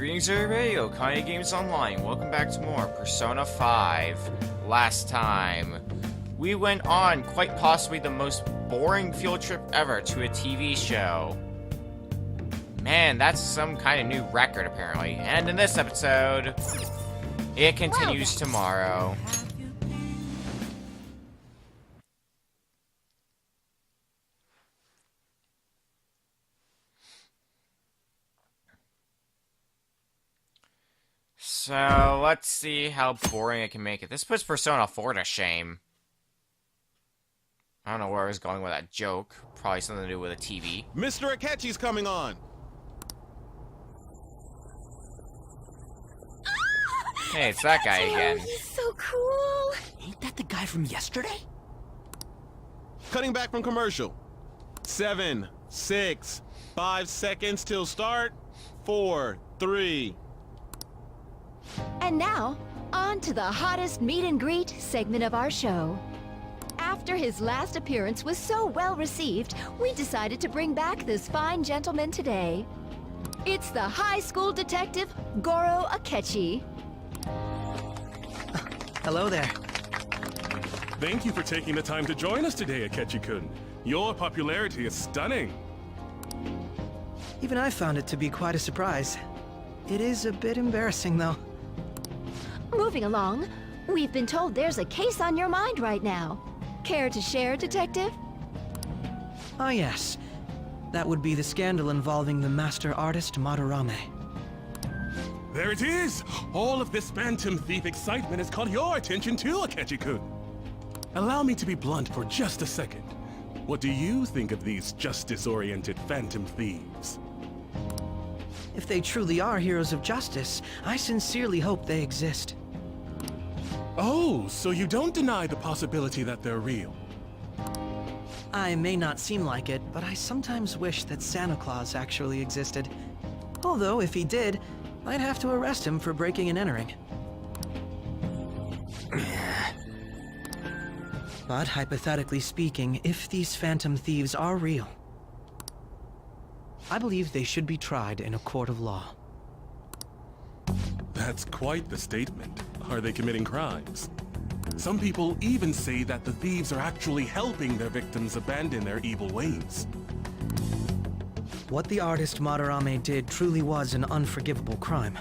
Greetings everybody, Okaya Games Online. Welcome back to more Persona 5. Last time, we went on quite possibly the most boring field trip ever to a TV show. Man, that's some kind of new record apparently. And in this episode, it continues tomorrow. So, let's see how boring I can make it. This puts Persona 4 to shame. I don't know where I was going with that joke. Probably something to do with a TV. Mr. Akechi's coming on! Hey, it's that guy again. He's so cool! Ain't that the guy from yesterday? Cutting back from commercial. 7, 6, 5 seconds till start. 4, 3. And now, on to the hottest meet and greet segment of our show. After his last appearance was so well received, we decided to bring back this fine gentleman today. It's the high school detective, Goro Akechi. Hello there. Thank you for taking the time to join us today, Akechi-kun. Your popularity is stunning. Even I found it to be quite a surprise. It is a bit embarrassing, though. Moving along, we've been told there's a case on your mind right now. Care to share, Detective? Ah, yes. That would be the scandal involving the master artist Madarame. There it is! All of this Phantom Thief excitement has caught your attention too, Akechi-kun. Allow me to be blunt for just a second. What do you think of these justice-oriented Phantom Thieves? If they truly are heroes of justice, I sincerely hope they exist. Oh, so you don't deny the possibility that they're real? I may not seem like it, but I sometimes wish that Santa Claus actually existed. Although, if he did, I'd have to arrest him for breaking and entering. But hypothetically speaking, if these Phantom Thieves are real, I believe they should be tried in a court of law. That's quite the statement. Are they committing crimes? Some people even say that the thieves are actually helping their victims abandon their evil ways. What the artist Madarame did truly was an unforgivable crime.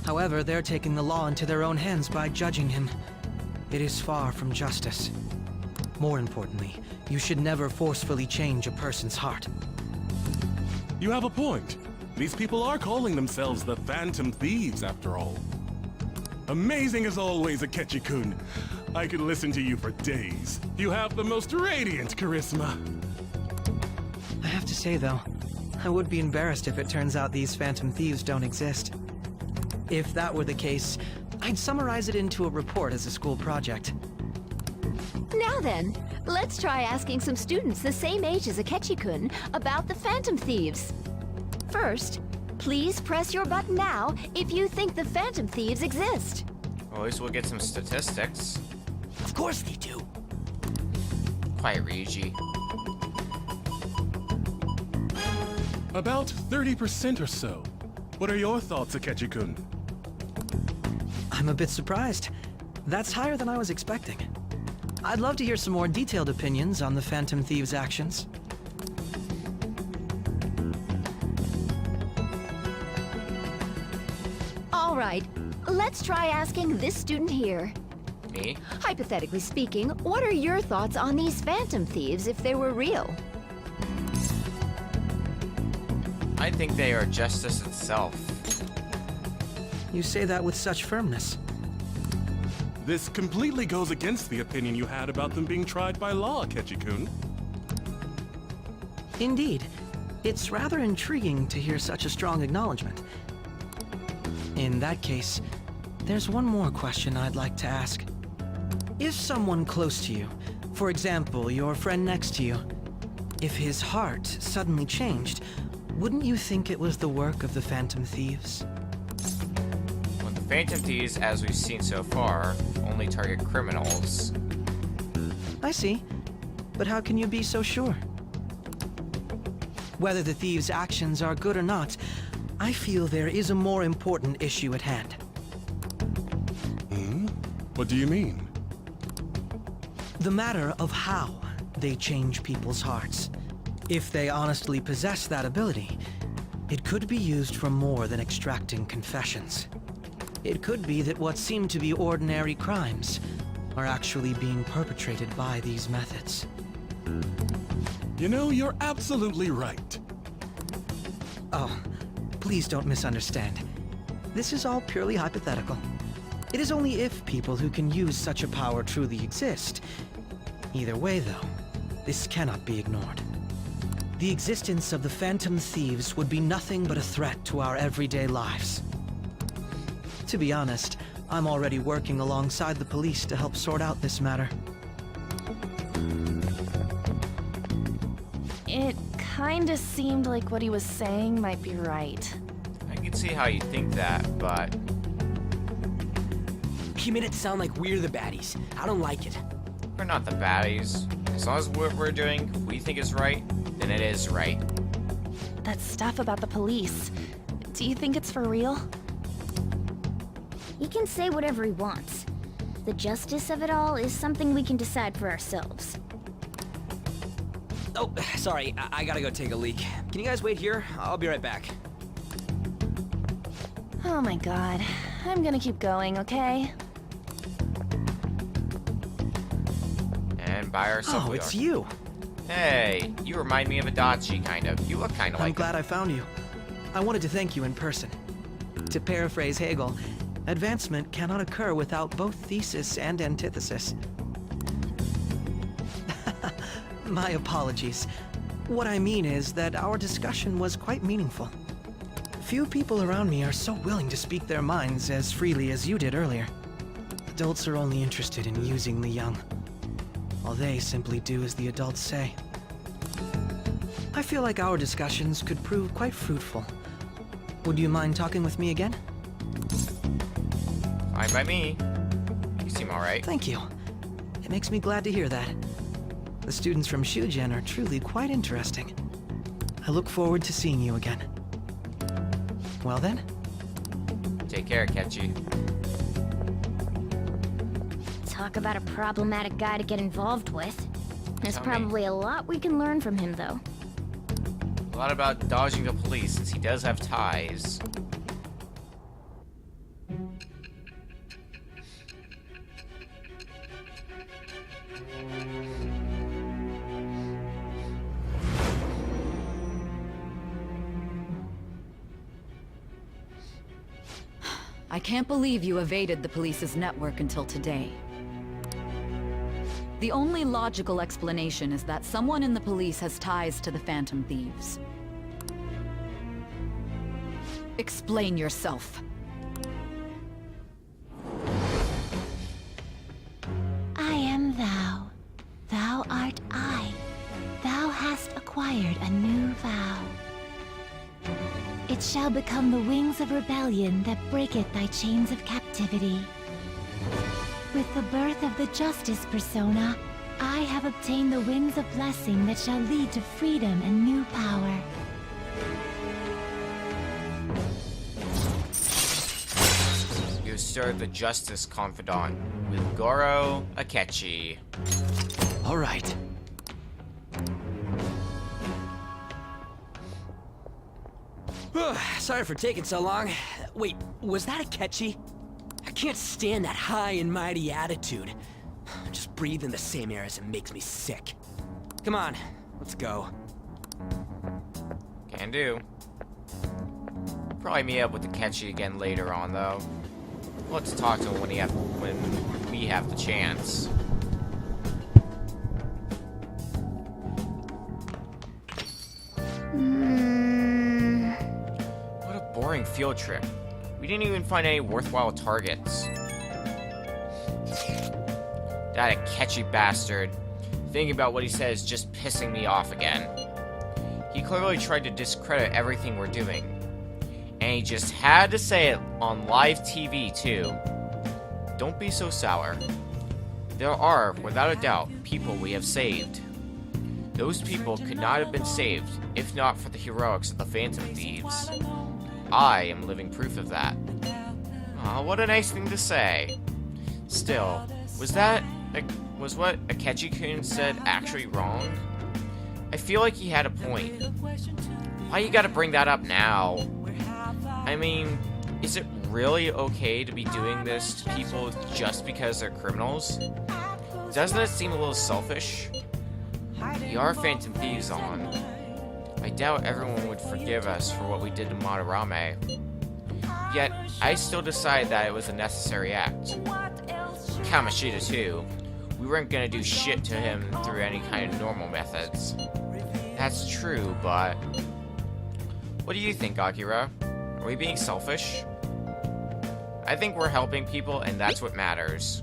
However, they're taking the law into their own hands by judging him. It is far from justice. More importantly, you should never forcefully change a person's heart. You have a point. These people are calling themselves the Phantom Thieves, after all. Amazing as always, Akechi-kun. I could listen to you for days. You have the most radiant charisma. I have to say, though, I would be embarrassed if it turns out these Phantom Thieves don't exist. If that were the case, I'd summarize it into a report as a school project. Now then, let's try asking some students the same age as Akechi-kun about the Phantom Thieves. First, please press your button now if you think the Phantom Thieves exist. Well, at least we'll get some statistics. Of course they do. Quite Ryuji. About 30% or so. What are your thoughts, Akechi-kun? I'm a bit surprised. That's higher than I was expecting. I'd love to hear some more detailed opinions on the Phantom Thieves' actions. All right, let's try asking this student here. Me? Hypothetically speaking, what are your thoughts on these Phantom Thieves if they were real? I think they are justice itself. You say that with such firmness. This completely goes against the opinion you had about them being tried by law, Akechi-kun. Indeed. It's rather intriguing to hear such a strong acknowledgement. In that case, there's one more question I'd like to ask. If someone close to you, for example, your friend next to you, if his heart suddenly changed, wouldn't you think it was the work of the Phantom Thieves? Well, the Phantom Thieves, as we've seen so far, only target criminals. I see. But how can you be so sure? Whether the thieves' actions are good or not, I feel there is a more important issue at hand. What do you mean? The matter of how they change people's hearts. If they honestly possess that ability, it could be used for more than extracting confessions. It could be that what seem to be ordinary crimes are actually being perpetrated by these methods. You know, you're absolutely right. Oh, please don't misunderstand. This is all purely hypothetical. It is only if people who can use such a power truly exist. Either way, though, this cannot be ignored. The existence of the Phantom Thieves would be nothing but a threat to our everyday lives. To be honest, I'm already working alongside the police to help sort out this matter. It kinda seemed like what he was saying might be right. I can see how you think that, but He made it sound like we're the baddies. I don't like it. we're not the baddies. As long as what we're doing we think is right, then it is right. That stuff about the police. Do you think it's for real? He can say whatever he wants. The justice of it all is something we can decide for ourselves. Oh, sorry. I gotta go take a leak. Can you guys wait here? I'll be right back. Oh my god. I'm gonna keep going, okay? And by ourselves Oh, we it's are. you! Hey, you remind me of Adachi, kind of. You look kind of I'm like glad I found you. I wanted to thank you in person. To paraphrase Hegel, advancement cannot occur without both thesis and antithesis. My apologies. What I mean is that our discussion was quite meaningful. Few people around me are so willing to speak their minds as freely as you did earlier. Adults are only interested in using the young, while they simply do as the adults say. I feel like our discussions could prove quite fruitful. Would you mind talking with me again? fine by me. You seem alright. Thank you. It makes me glad to hear that. The students from Shugen are truly quite interesting. I look forward to seeing you again. Well then, Take care, Ketchy. Talk about a problematic guy to get involved with. There's Tell me. probably a lot we can learn from him, though. A lot about dodging the police, since he does have ties. I can't believe you evaded the police's network until today. The only logical explanation is that someone in the police has ties to the Phantom Thieves. Explain yourself. I am thou. Thou art I. Thou hast acquired a new vow. It shall become the wings of rebellion that breaketh thy chains of captivity. With the birth of the Justice persona, I have obtained the wings of blessing that shall lead to freedom and new power. You serve the Justice Confidant with Goro Akechi. All right. Sorry for taking so long. Wait, was that a Akechi? I can't stand that high and mighty attitude. Just breathing the same air as him makes me sick. Come on, let's go. Can do. Probably meet up with Akechi again later on, though. Let's talk to him when we have the chance. What a boring field trip. We didn't even find any worthwhile targets. That Akechi bastard. Thinking about what he said is just pissing me off again. He clearly tried to discredit everything we're doing. And he just had to say it on live TV, too. Don't be so sour. There are, without a doubt, people we have saved. Those people could not have been saved if not for the heroics of the Phantom Thieves. I am living proof of that. Aw, what a nice thing to say. Still, was what Akechi-kun said actually wrong? I feel like he had a point. Why you gotta bring that up now? I mean, is it really okay to be doing this to people just because they're criminals? Doesn't it seem a little selfish? We are Phantom Thieves on. I doubt everyone would forgive us for what we did to Madarame. Yet, I still decide that it was a necessary act. Kamoshida too. We weren't gonna do shit to him through any kind of normal methods. That's true, but... What do you think, Akira? Are we being selfish? I think we're helping people, and that's what matters.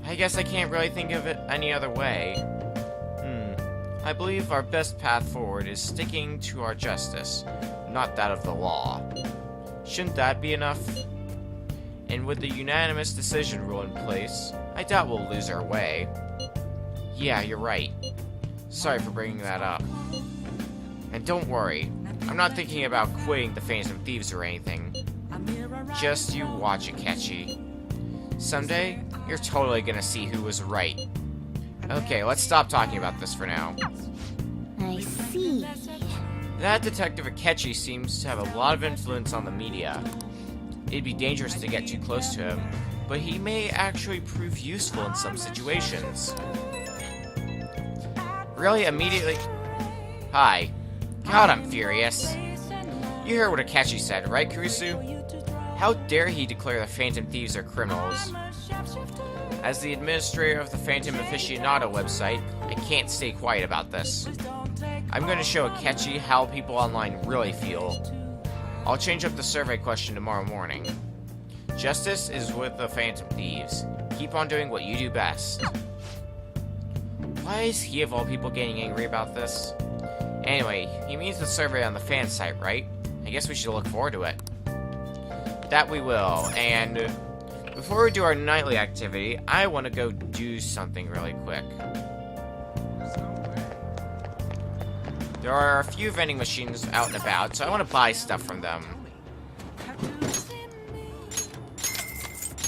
I guess I can't really think of it any other way. I believe our best path forward is sticking to our justice, not that of the law. Shouldn't that be enough? And with the unanimous decision rule in place, I doubt we'll lose our way. Yeah, you're right. Sorry for bringing that up. And don't worry, I'm not thinking about quitting the Phantom Thieves or anything. Just you watch it, Akechi. Someday, you're totally gonna see who was right. Okay, let's stop talking about this for now. I see. That Detective Akechi seems to have a lot of influence on the media. It'd be dangerous to get too close to him, but he may actually prove useful in some situations. Really, immediately... Hi. God, I'm furious. You heard what Akechi said, right, Kurusu? How dare he declare the Phantom Thieves are criminals? As the administrator of the Phantom Aficionado website, I can't stay quiet about this. I'm going to show Akechi how people online really feel. I'll change up the survey question tomorrow morning. Justice is with the Phantom Thieves. Keep on doing what you do best. Why is he of all people getting angry about this? Anyway, he means the survey on the Phan-Site, right? I guess we should look forward to it. That we will, and before we do our nightly activity, I want to go do something really quick. There are a few vending machines out and about, so I want to buy stuff from them.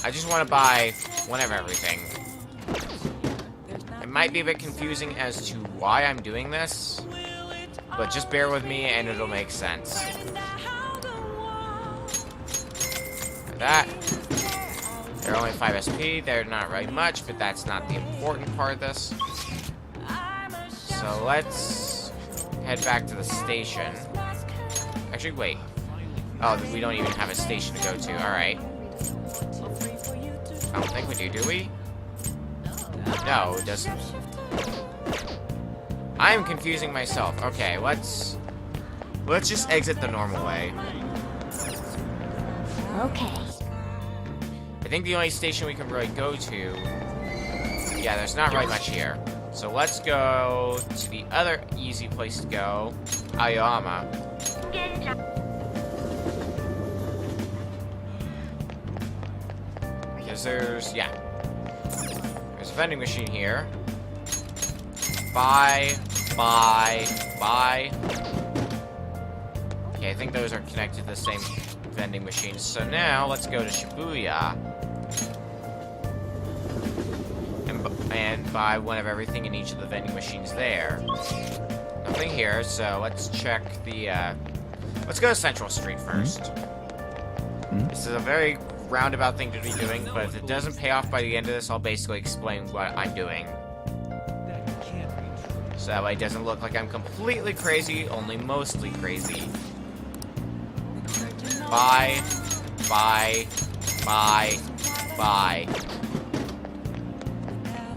I just want to buy one of everything. It might be a bit confusing as to why I'm doing this, but just bear with me and it'll make sense. That. They're only 5 SP, they're not really much, but that's not the important part of this. So let's head back to the station. Actually, wait. Oh, we don't even have a station to go to, alright. I don't think we do we? No, it doesn't. I'm confusing myself. Okay, let's just exit the normal way. Okay. I think the only station we can really go to... Yeah, there's not really much here. So let's go to the other easy place to go, Aoyama. Because there's a vending machine here. Buy. Okay, I think those are connected to the same vending machines. So now, let's go to Shibuya. And buy one of everything in each of the vending machines there. Nothing here, so let's check the, let's go to Central Street first. This is a very roundabout thing to be doing, but if it doesn't pay off by the end of this, I'll basically explain what I'm doing. So that way it doesn't look like I'm completely crazy, only mostly crazy. Buy.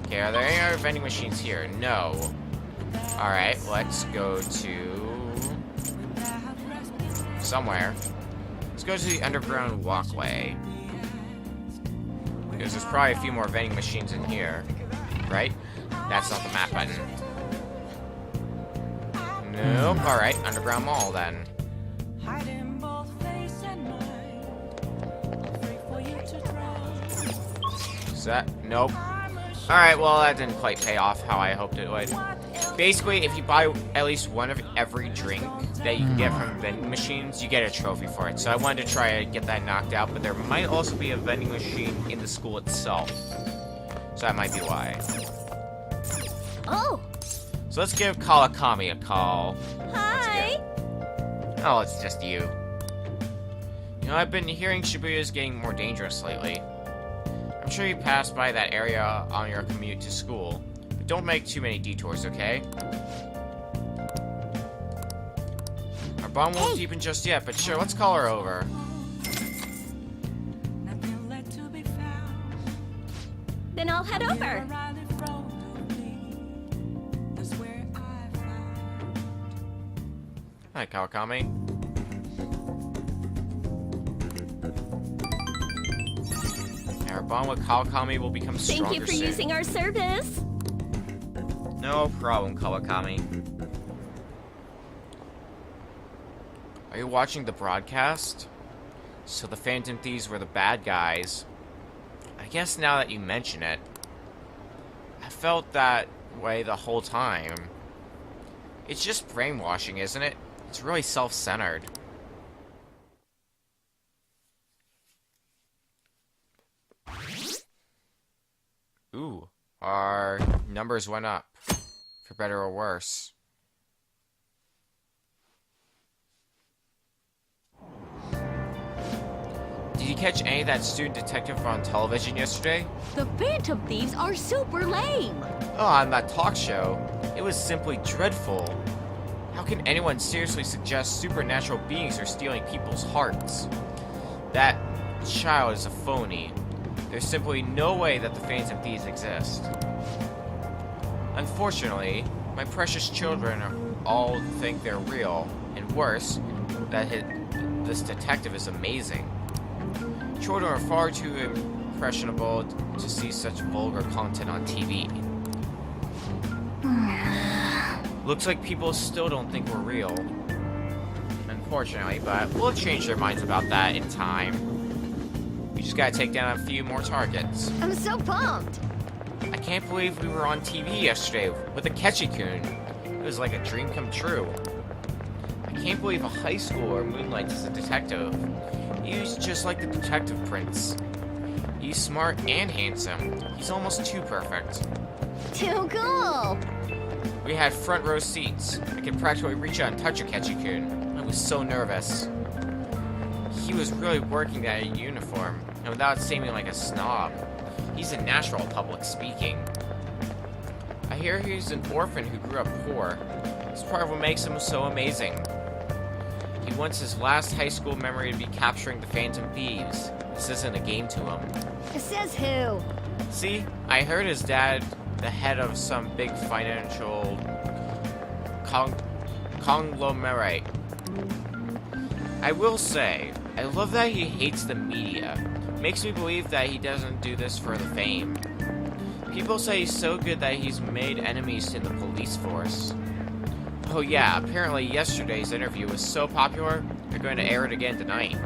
Okay, are there any other vending machines here? No. Alright, let's go to... somewhere. Let's go to the underground walkway. Because there's probably a few more vending machines in here. Right? That's not the map button. Nope. Alright, underground mall then. Is that? Nope. Alright, well that didn't quite pay off how I hoped it would. Basically, if you buy at least one of every drink that you can get from vending machines, you get a trophy for it. So I wanted to try to get that knocked out, but there might also be a vending machine in the school itself. So that might be why. Oh, So let's give Kawakami a call. hi. Oh, it's just you. You know, I've been hearing Shibuya is getting more dangerous lately. I'm sure you passed by that area on your commute to school. But don't make too many detours, okay? Our bond won't deepen just yet, but sure, let's call her over. Then I'll head over. Hi, Kawakami. Our bond with Kawakami will become stronger Thank you for soon. using our service. No problem, Kawakami. Are you watching the broadcast? So the Phantom Thieves were the bad guys. I guess now that you mention it, I felt that way the whole time. It's just brainwashing, isn't it? It's really self-centered. Ooh, our numbers went up. For better or worse. Did you catch any of that student detective on television yesterday? The Phantom Thieves are super lame. Oh, on that talk show. It was simply dreadful. How can anyone seriously suggest supernatural beings are stealing people's hearts? That child is a phony. There's simply no way that the Phantom Thieves exist. Unfortunately, my precious children all think they're real, and worse, that this detective is amazing. Children are far too impressionable to see such vulgar content on TV. Looks like people still don't think we're real. Unfortunately, but we'll change their minds about that in time. We just gotta take down a few more targets. I'm so pumped. I can't believe we were on TV yesterday with a Ketchikun. It was like a dream come true. I can't believe a high schooler moonlights as a detective. He's just like the detective prince. He's smart and handsome. He's almost too perfect. Too cool. We had front row seats. I could practically reach out and touch a Ketchikun. I was so nervous. He was really working that uniform, and without seeming like a snob. He's a natural at public speaking. I hear he's an orphan who grew up poor. It's part of what makes him so amazing. He wants his last high school memory to be capturing the Phantom Thieves. This isn't a game to him. Says who? See, I heard his dad, the head of some big financial conglomerate. I will say, I love that he hates the media. Makes me believe that he doesn't do this for the fame. People say he's so good that he's made enemies in the police force. Oh yeah, apparently yesterday's interview was so popular, they're going to air it again tonight.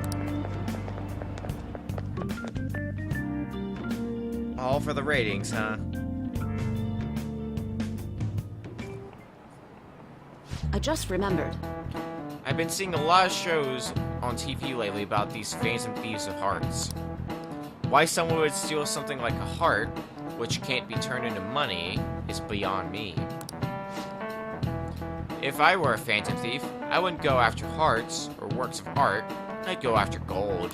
All for the ratings, huh? I just remembered. I've been seeing a lot of shows on TV lately about these Phantom Thieves of hearts. Why someone would steal something like a heart, which can't be turned into money, is beyond me. If I were a Phantom Thief, I wouldn't go after hearts or works of art, I'd go after gold.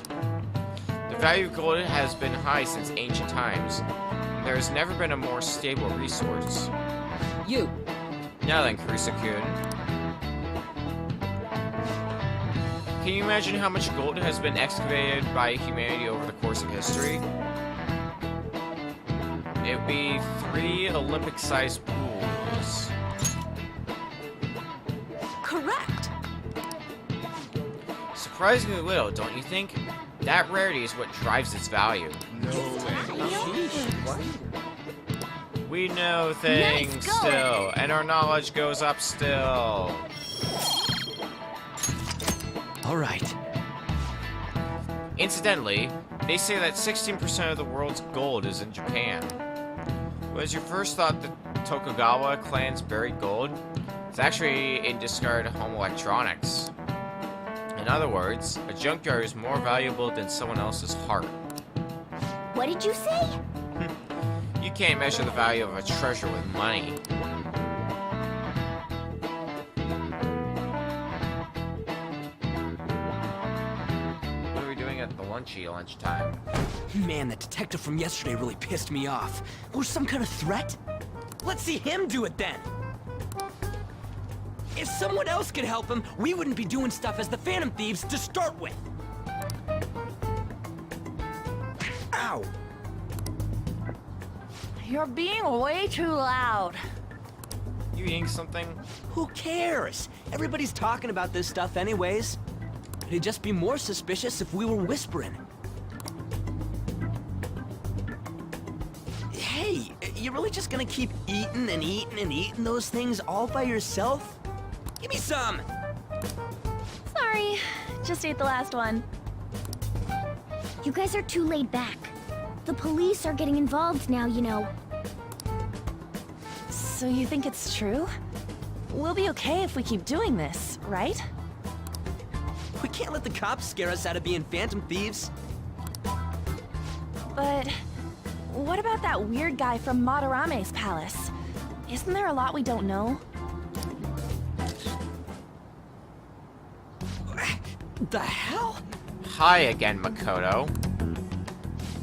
The value of gold has been high since ancient times, and there has never been a more stable resource. You! Now then, Kurisa-kun. Can you imagine how much gold has been excavated by humanity over the course of history? It would be 3 Olympic-sized pools. Correct! Surprisingly little, don't you think? That rarity is what drives its value. We know things Nice going. still, and our knowledge goes up still. All right. Incidentally, they say that 16% of the world's gold is in Japan. Was your first thought that Tokugawa clan's buried gold? It's actually in discarded home electronics. In other words, a junkyard is more valuable than someone else's heart. What did you say? You can't measure the value of a treasure with money. What are we doing at the lunchtime? Man, that detective from yesterday really pissed me off. Was some kind of threat? Let's see him do it then! If someone else could help him, we wouldn't be doing stuff as the Phantom Thieves to start with. Ow! You're being way too loud. You eating something? Who cares? Everybody's talking about this stuff anyways. It'd just be more suspicious if we were whispering. Hey, you really just gonna keep eating and eating and eating those things all by yourself? Give me some! Sorry, just ate the last one. You guys are too laid back. The police are getting involved now, you know. So you think it's true? We'll be okay if we keep doing this, right? We can't let the cops scare us out of being Phantom Thieves. But what about that weird guy from Madarame's palace? Isn't there a lot we don't know? The hell? Hi again, Makoto.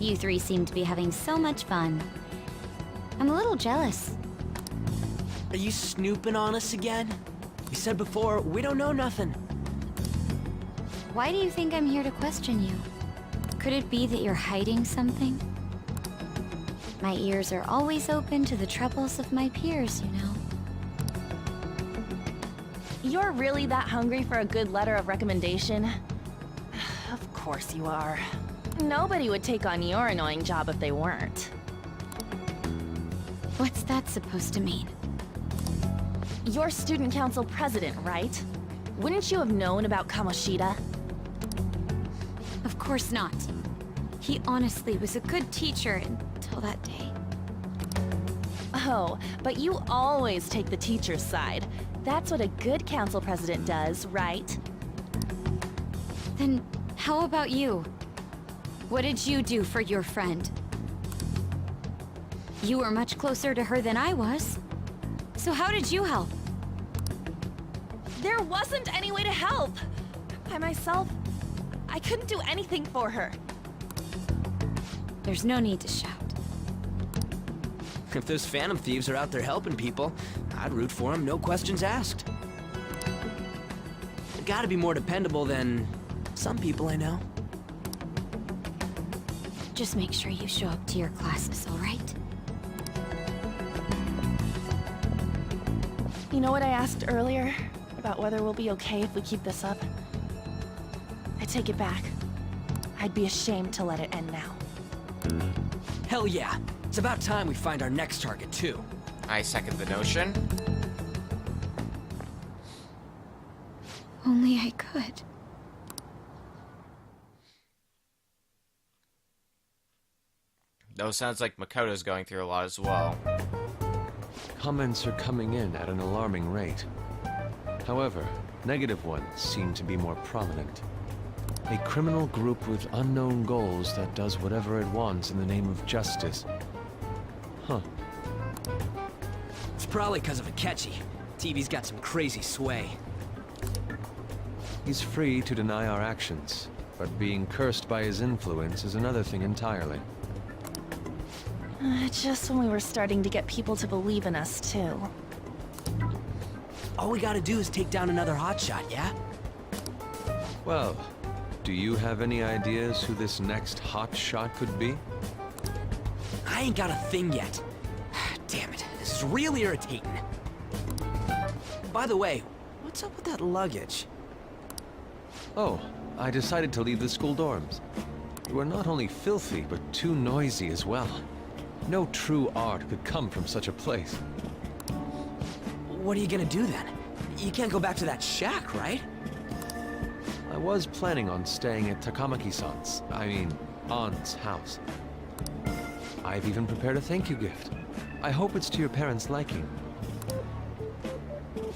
You three seem to be having so much fun. I'm a little jealous. Are you snooping on us again? You said before, we don't know nothing. Why do you think I'm here to question you? Could it be that you're hiding something? My ears are always open to the troubles of my peers, you know. You're really that hungry for a good letter of recommendation? Of course you are. Nobody would take on your annoying job if they weren't. What's that supposed to mean? You're student council president, right? Wouldn't you have known about Kamoshida? Of course not. He honestly was a good teacher until that day. Oh, but you always take the teacher's side. That's what a good council president does, right? Then how about you? What did you do for your friend? You were much closer to her than I was. So how did you help? There wasn't any way to help. By myself, I couldn't do anything for her. There's no need to shout. If those Phantom Thieves are out there helping people, I'd root for them, no questions asked. They gotta be more dependable than some people I know. Just make sure you show up to your classes, all right? You know what I asked earlier? About whether we'll be okay if we keep this up? I take it back. I'd be ashamed to let it end now. Hell yeah. It's about time we find our next target, too. I second the notion. Only I could. Though sounds like Makoto's going through a lot as well. Comments are coming in at an alarming rate. However, negative ones seem to be more prominent. A criminal group with unknown goals that does whatever it wants in the name of justice. Huh. It's probably because of Akechi. TV's got some crazy sway. He's free to deny our actions, but being cursed by his influence is another thing entirely. Just when we were starting to get people to believe in us, too. All we gotta do is take down another hotshot, yeah? Well, do you have any ideas who this next hot shot could be? I ain't got a thing yet. Damn it, this is really irritating. By the way, what's up with that luggage? Oh, I decided to leave the school dorms. You are not only filthy, but too noisy as well. No true art could come from such a place. What are you gonna do then? You can't go back to that shack, right? I was planning on staying at Takamaki-san's, Ann's house. I've even prepared a thank you gift. I hope it's to your parents' liking.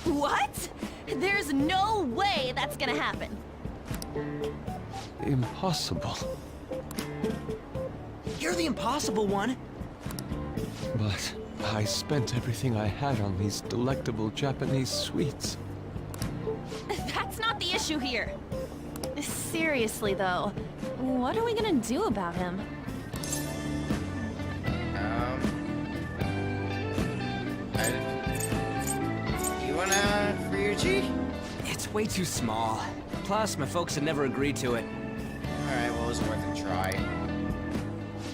What? There's no way that's gonna happen. Impossible. You're the impossible one. But I spent everything I had on these delectable Japanese sweets. That's not the issue here. Seriously, though, what are we gonna do about him? You wanna Ryuji? It's way too small. Plus, my folks had never agreed to it. Alright, well, it was worth a try.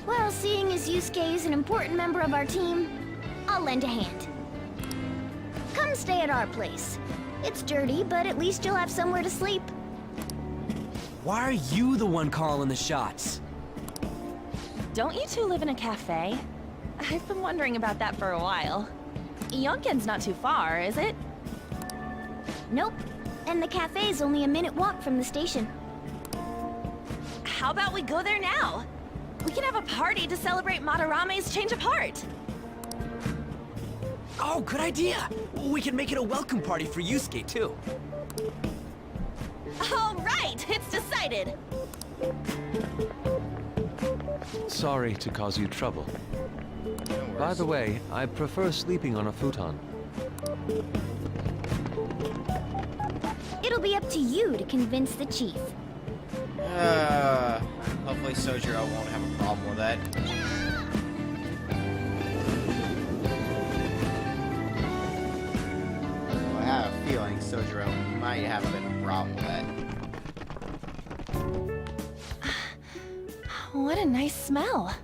Well, seeing as Yusuke is an important member of our team, I'll lend a hand. Come stay at our place. It's dirty, but at least you'll have somewhere to sleep. Why are you the one calling the shots? Don't you two live in a cafe? I've been wondering about that for a while. Yonken's not too far, is it? Nope. And the cafe's only a minute walk from the station. How about we go there now? We can have a party to celebrate Madarame's change of heart. Oh, good idea. We can make it a welcome party for Yusuke, too. All right, it's decided. Sorry to cause you trouble. By the way, I prefer sleeping on a futon. It'll be up to you to convince the chief. Hopefully Sojiro won't have a problem with that. Well, I have a feeling Sojiro might have a bit of a problem with that. What a nice smell.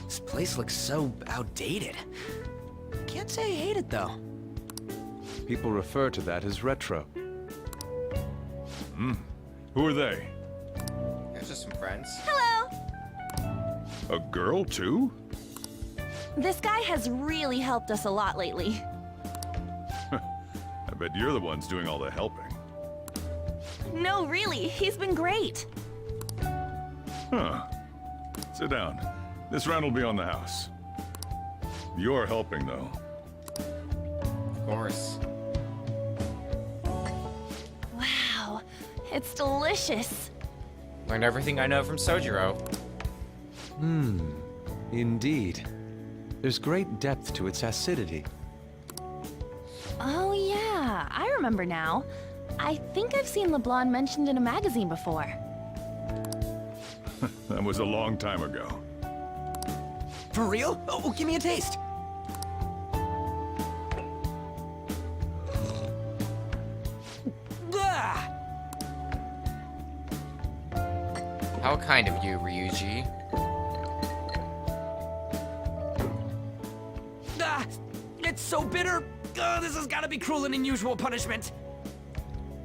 This place looks so outdated. Can't say I hate it, though. People refer to that as retro. Who are they? There's just some friends. Hello. A girl, too? This guy has really helped us a lot lately. I bet you're the ones doing all the helping. No, really, he's been great. Huh. Sit down. This round will be on the house. You're helping, though. Of course. Wow, it's delicious. Learned everything I know from Sojiro. Indeed. There's great depth to its acidity. Oh yeah, I remember now. I think I've seen LeBlanc mentioned in a magazine before. That was a long time ago. For real? Oh, give me a taste. Ah! How kind of you, Ryuji. Ah! It's so bitter! This has gotta be cruel and unusual punishment.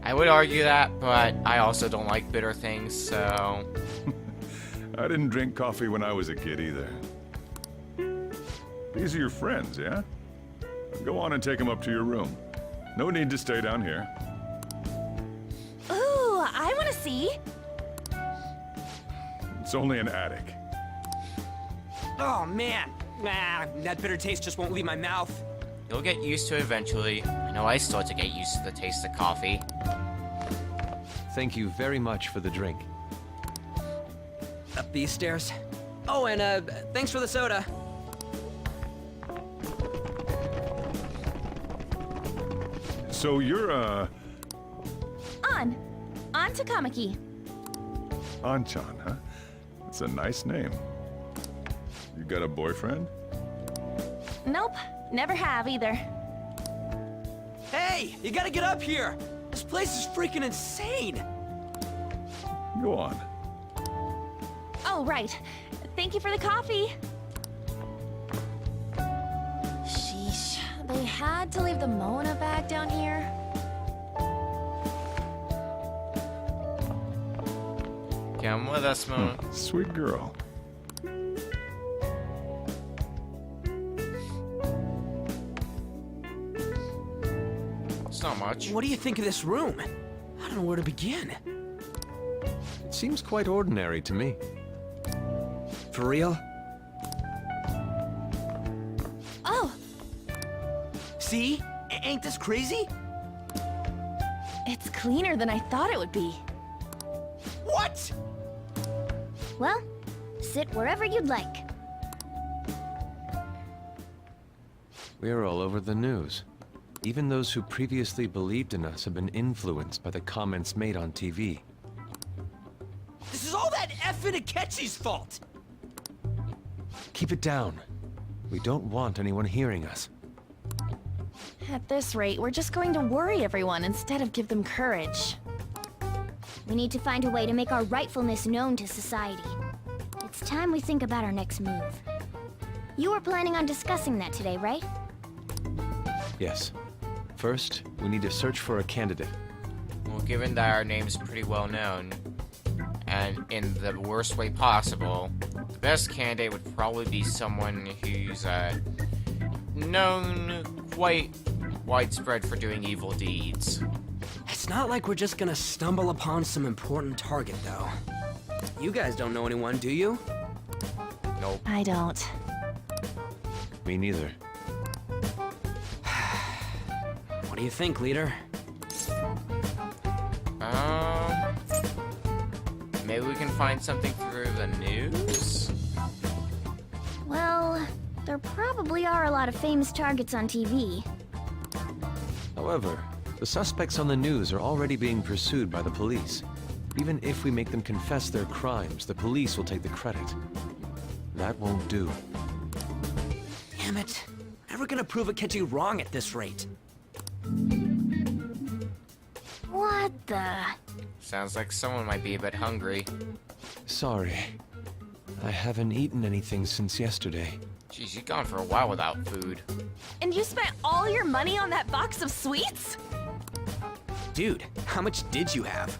I would argue that, but I also don't like bitter things, so... I didn't drink coffee when I was a kid either. These are your friends, yeah? Go on and take them up to your room. No need to stay down here. Ooh, I want to see. It's only an attic. Oh, man. That bitter taste just won't leave my mouth. You'll get used to it eventually. I know I still have to get used to the taste of coffee. Thank you very much for the drink. Up these stairs. Oh, and thanks for the soda. So you're, On to Kamiki. Anchan, huh? It's a nice name. You got a boyfriend? Nope, never have either. Hey, you gotta get up here. This place is freaking insane. Go on. Oh, right. Thank you for the coffee. Sheesh, they had to leave the Moana bag down here. Come with us, Moon. Sweet girl. It's not much. What do you think of this room? I don't know where to begin. It seems quite ordinary to me. For real? See? Ain't this crazy? It's cleaner than I thought it would be. What? Well, sit wherever you'd like. We're all over the news. Even those who previously believed in us have been influenced by the comments made on TV. This is all that effing Akechi's fault! Keep it down. We don't want anyone hearing us. At this rate, we're just going to worry everyone instead of give them courage. We need to find a way to make our rightfulness known to society. It's time we think about our next move. You were planning on discussing that today, right? Yes. First, we need to search for a candidate. Well, given that our name's pretty well known, and in the worst way possible, the best candidate would probably be someone who's known quite widespread for doing evil deeds. It's not like we're just gonna stumble upon some important target, though. You guys don't know anyone, do you? Nope. I don't. Me neither. What do you think, leader? Maybe we can find something through the news? Well, there probably are a lot of famous targets on TV. However, the suspects on the news are already being pursued by the police. Even if we make them confess their crimes, the police will take the credit. That won't do. Damn it. Never gonna prove Akechi wrong at this rate. What the? Sounds like someone might be a bit hungry. Sorry. I haven't eaten anything since yesterday. Jeez, you've gone for a while without food. And you spent all your money on that box of sweets? Dude, how much did you have?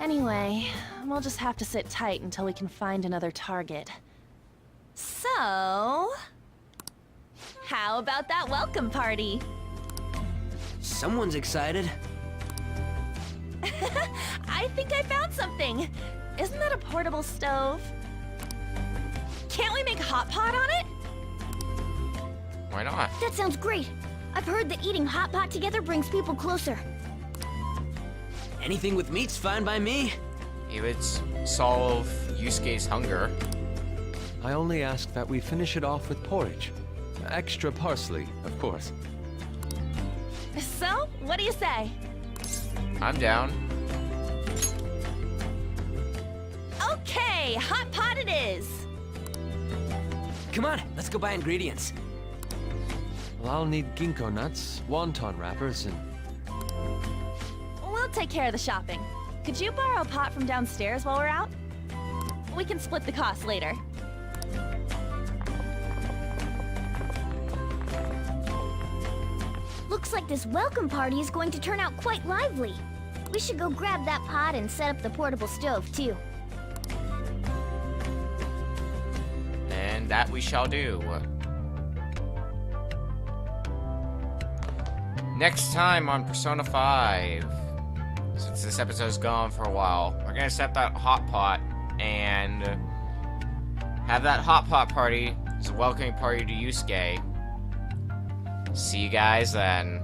Anyway, we'll just have to sit tight until we can find another target. So... how about that welcome party? Someone's excited. I think I found something! Isn't that a portable stove? Can't we make hot pot on it? Why not? That sounds great. I've heard that eating hot pot together brings people closer. Anything with meat's fine by me. It would solve Yusuke's hunger. I only ask that we finish it off with porridge. Extra parsley, of course. So, what do you say? I'm down. Okay, hot pot it is! Come on, let's go buy ingredients. Well, I'll need ginkgo nuts, wonton wrappers, and... We'll take care of the shopping. Could you borrow a pot from downstairs while we're out? We can split the cost later. Looks like this welcome party is going to turn out quite lively. We should go grab that pot and set up the portable stove, too. And that we shall do. Next time on Persona 5, since this episode's gone for a while, we're gonna set that hot pot and have that hot pot party as a welcoming party to Yusuke. See you guys then.